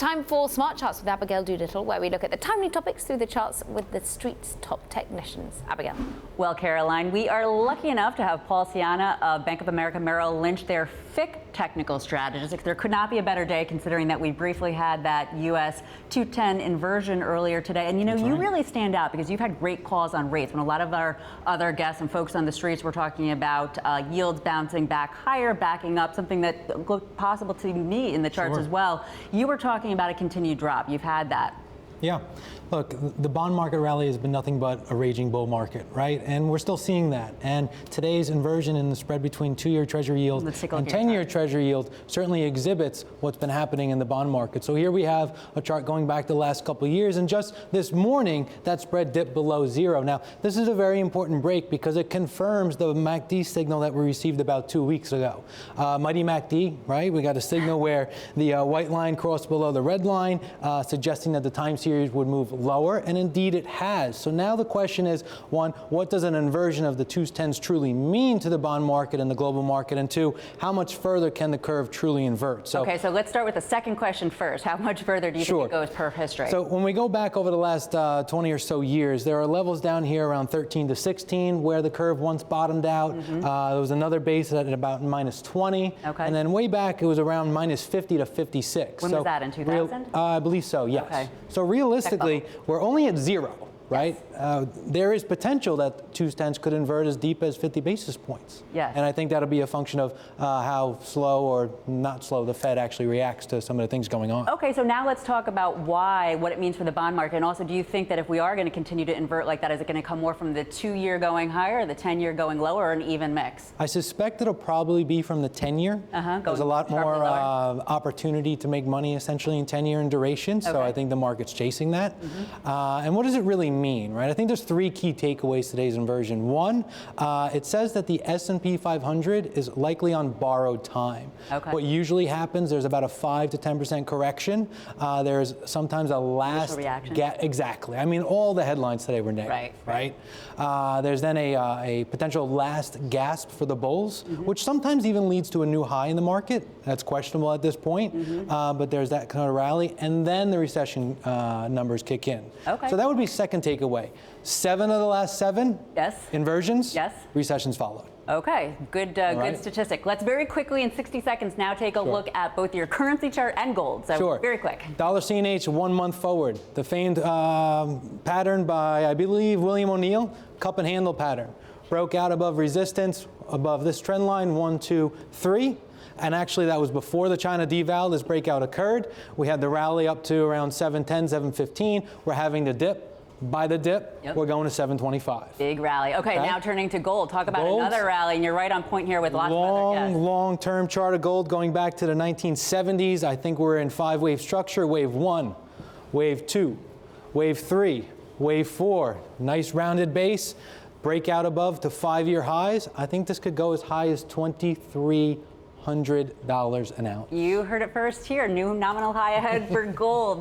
time for Smart Charts with Abigail Doolittle, where we look at the timely topics through the charts with the street's top technicians. Abigail. Well, Caroline, we are lucky enough to have Paul Ciana of Bank of America Merrill Lynch, their FICC technical strategist. There could not be a better day considering that we briefly had that US 210 inversion earlier today. And you know, you really stand out because you've had great calls on rates. When a lot of our other guests and folks on the streets were talking about yields bouncing back higher, backing up, something that looked possible to me in the charts as well. You were talking about a continued drop. You've had that. Yeah. Look, the bond market rally has been nothing but a raging bull market, right? And we're still seeing that. And today's inversion in the spread between 2-year Treasury yield and 10-year Treasury yield certainly exhibits what's been happening in the bond market. So here we have a chart going back the last couple of years, and just this morning, that spread dipped below zero. Now, this is a very important break because it confirms the MACD signal that we received about 2 weeks ago. Mighty MACD, right? We got a signal where the white line crossed below the red line, suggesting that the time series would move lower, and indeed it has. So now the question is, one, what does an inversion of the 210s truly mean to the bond market and the global market? And two, how much further can the curve truly invert? So, okay, so let's start with the second question first. How much further do you think it goes per history? So when we go back over the last 20 or so years, there are levels down here around 13 to 16 where the curve once bottomed out. There was another base at about minus 20. Okay. And then way back it was around minus 50 to 56. When was that, in 2000? I believe so, yes. Okay. So realistically, we're only at zero, right? Yes. There is potential that 210s could invert as deep as 50 basis points. Yes. And I think that'll be a function of how slow or not slow the Fed actually reacts to some of the things going on. Okay, so now let's talk about what it means for the bond market. And also, do you think that if we are going to continue to invert like that, is it going to come more from the 2-year going higher, the 10-year going lower, or an even mix? I suspect it'll probably be from the 10-year. There's a lot more opportunity to make money essentially in 10-year in duration. So I think the market's chasing that. And what does it really mean, right? I think there's 3 key takeaways to today's inversion. One, it says that the S&P 500 is likely on borrowed time. What usually happens, there's about a 5 to 10% correction. There's sometimes a last exactly. I mean, all the headlines today were negative, right? There's then a potential last gasp for the bulls, which sometimes even leads to a new high in the market. That's questionable at this point, but there's that kind of rally, and then the recession numbers kick in. So that would be second takeaway. 7 of the last 7 inversions, recessions followed. Okay, good statistic. Let's very quickly, in 60 seconds now, take a look at both your currency chart and gold. So very quick. Dollar CNH 1 month forward. The famed pattern by, I believe, William O'Neill, cup and handle pattern. Broke out above resistance, above this trend line, 1, 2, 3. And actually, that was before the China deval. This breakout occurred. We had the rally up to around 710, 715. We're having the dip. By the dip, we're going to 725. Big rally. Okay, now turning to gold. Talk about another rally, and you're right on point here with lots of other guests. Long-term chart of gold going back to the 1970s. I think we're in 5-wave structure. Wave 1, wave 2, wave 3, wave 4. Nice rounded base. Breakout above to 5-year highs. I think this could go as high as $2,300 an ounce. You heard it first here. New nominal high ahead for gold.